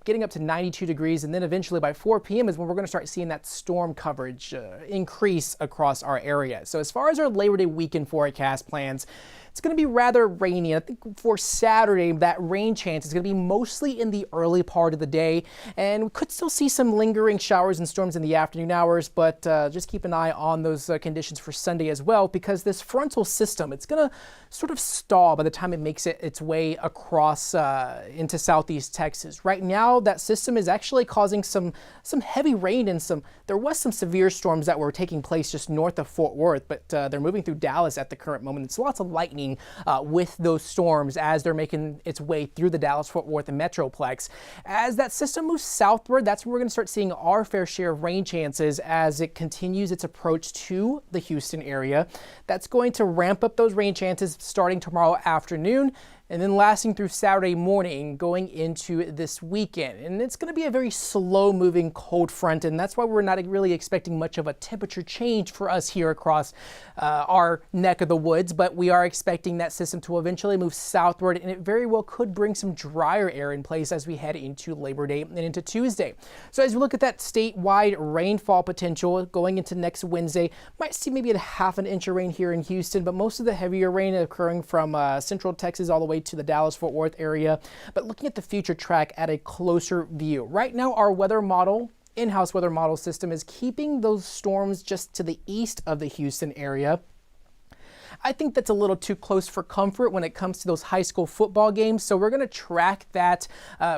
getting up to 92 degrees, and then eventually by 4 p.m. is when we're going to start seeing that storm coverage increase across our area. So as far as our Labor Day weekend forecast plans, it's going to be rather rainy. I think for Saturday, that rain chance is going to be mostly in the early part of the day, and we could still see some lingering showers and storms in the afternoon hours, but just keep an eye on those conditions for Sunday as well, because this frontal system, it's going to sort of stall by the time it makes its way across into southeast Texas. Right now, that system is actually causing some heavy rain and there was some severe storms that were taking place just north of Fort Worth, but they're moving through Dallas at the current moment. It's lots of lightning with those storms as they're making its way through the Dallas-Fort Worth and Metroplex. As that system moves southward, that's where we're going to start seeing our fair share of rain chances as it continues its approach to the Houston area. That's going to ramp up those rain chances starting tomorrow afternoon, and then lasting through Saturday morning going into this weekend. And it's going to be a very slow moving cold front, and that's why we're not really expecting much of a temperature change for us here across our neck of the woods, but we are expecting that system to eventually move southward, and it very well could bring some drier air in place as we head into Labor Day and into Tuesday. So as we look at that statewide rainfall potential going into next Wednesday, might see maybe a half an inch of rain here in Houston, but most of the heavier rain occurring from central Texas all the way to the Dallas-Fort Worth area. But looking at the future track at a closer view, right now our weather model, in-house weather model system, is keeping those storms just to the east of the Houston area. I think that's a little too close for comfort when it comes to those high school football games. So we're going to track that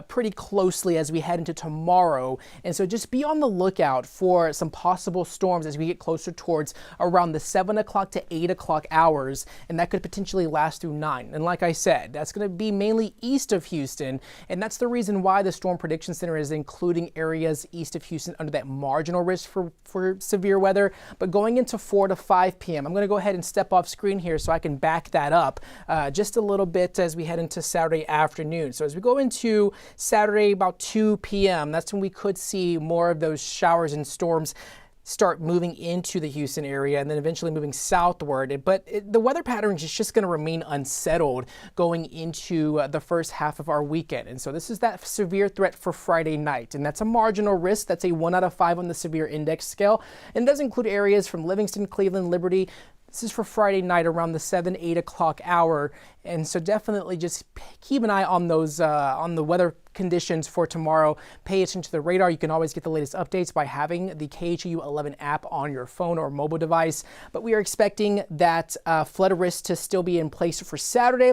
pretty closely as we head into tomorrow. And so just be on the lookout for some possible storms as we get closer towards around the 7 o'clock to 8 o'clock hours. And that could potentially last through 9. And like I said, that's going to be mainly east of Houston. And that's the reason why the Storm Prediction Center is including areas east of Houston under that marginal risk for severe weather. But going into 4 to 5 p.m., I'm going to go ahead and step off screen here so I can back that up just a little bit as we head into Saturday afternoon. So as we go into Saturday about 2 p.m., that's when we could see more of those showers and storms start moving into the Houston area and then eventually moving southward. But the weather pattern is just going to remain unsettled going into the first half of our weekend. And so this is that severe threat for Friday night. And that's a marginal risk. That's a 1 out of 5 on the severe index scale. And does include areas from Livingston, Cleveland, Liberty. This is for Friday night around the 7, 8 o'clock hour. And so definitely just keep an eye on those, on the weather conditions for tomorrow. Pay attention to the radar. You can always get the latest updates by having the KHU 11 app on your phone or mobile device. But we are expecting that flood risk to still be in place for Saturday.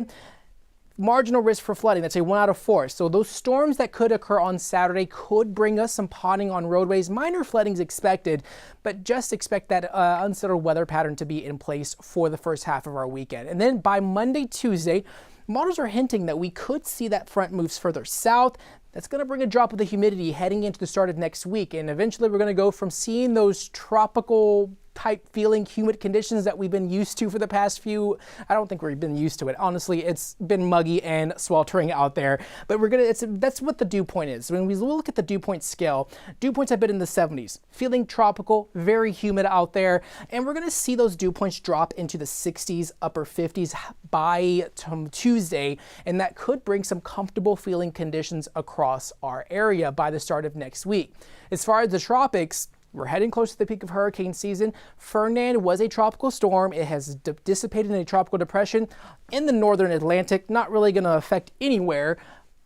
Marginal risk for flooding, that's a 1 out of 4. So those storms that could occur on Saturday could bring us some potting on roadways. Minor flooding is expected, but just expect that unsettled weather pattern to be in place for the first half of our weekend. And then by Monday, Tuesday, models are hinting that we could see that front moves further south. That's going to bring a drop of the humidity heading into the start of next week. And eventually we're going to go from seeing those tropical type feeling humid conditions that we've been used to for the past few. I don't think we've been used to it. Honestly, it's been muggy and sweltering out there, but that's what the dew point is. When we look at the dew point scale, dew points have been in the 70s, feeling tropical, very humid out there. And we're going to see those dew points drop into the 60s, upper 50s by Tuesday. And that could bring some comfortable feeling conditions across our area by the start of next week. As far as the tropics, we're heading close to the peak of hurricane season. Ferdinand was a tropical storm. It has dissipated in a tropical depression in the northern Atlantic. Not really going to affect anywhere,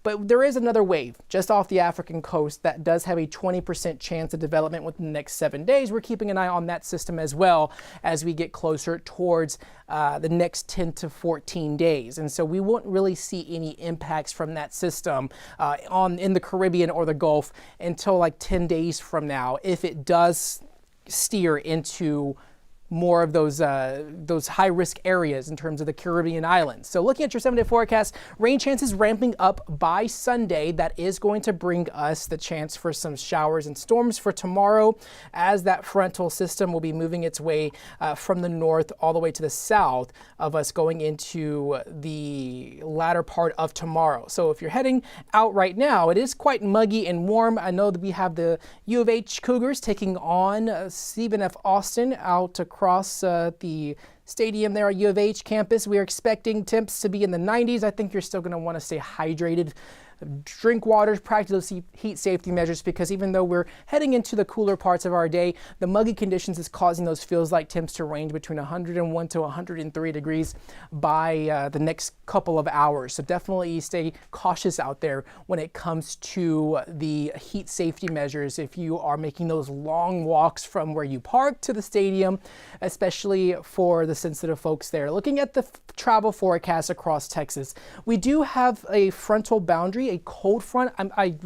but there is another wave just off the African coast that does have a 20% chance of development within the next 7 days. We're keeping an eye on that system as well as we get closer towards the next 10 to 14 days. And so we won't really see any impacts from that system in the Caribbean or the Gulf until like 10 days from now, if it does steer into more of those high-risk areas in terms of the Caribbean islands. So looking at your 7-day forecast, rain chances ramping up by Sunday. That is going to bring us the chance for some showers and storms for tomorrow, as that frontal system will be moving its way from the north all the way to the south of us going into the latter part of tomorrow. So if you're heading out right now, it is quite muggy and warm. I know that we have the U of H Cougars taking on Stephen F. Austin out across the Stadium there at U of H campus, we are expecting temps to be in the 90s. I think you're still going to want to stay hydrated. Drink water, practice those heat safety measures, because even though we're heading into the cooler parts of our day, the muggy conditions is causing those feels like temps to range between 101 to 103 degrees by the next couple of hours. So definitely stay cautious out there when it comes to the heat safety measures if you are making those long walks from where you park to the stadium, especially for the sensitive folks there. Looking at the travel forecast across Texas, we do have a frontal boundary, a cold front. I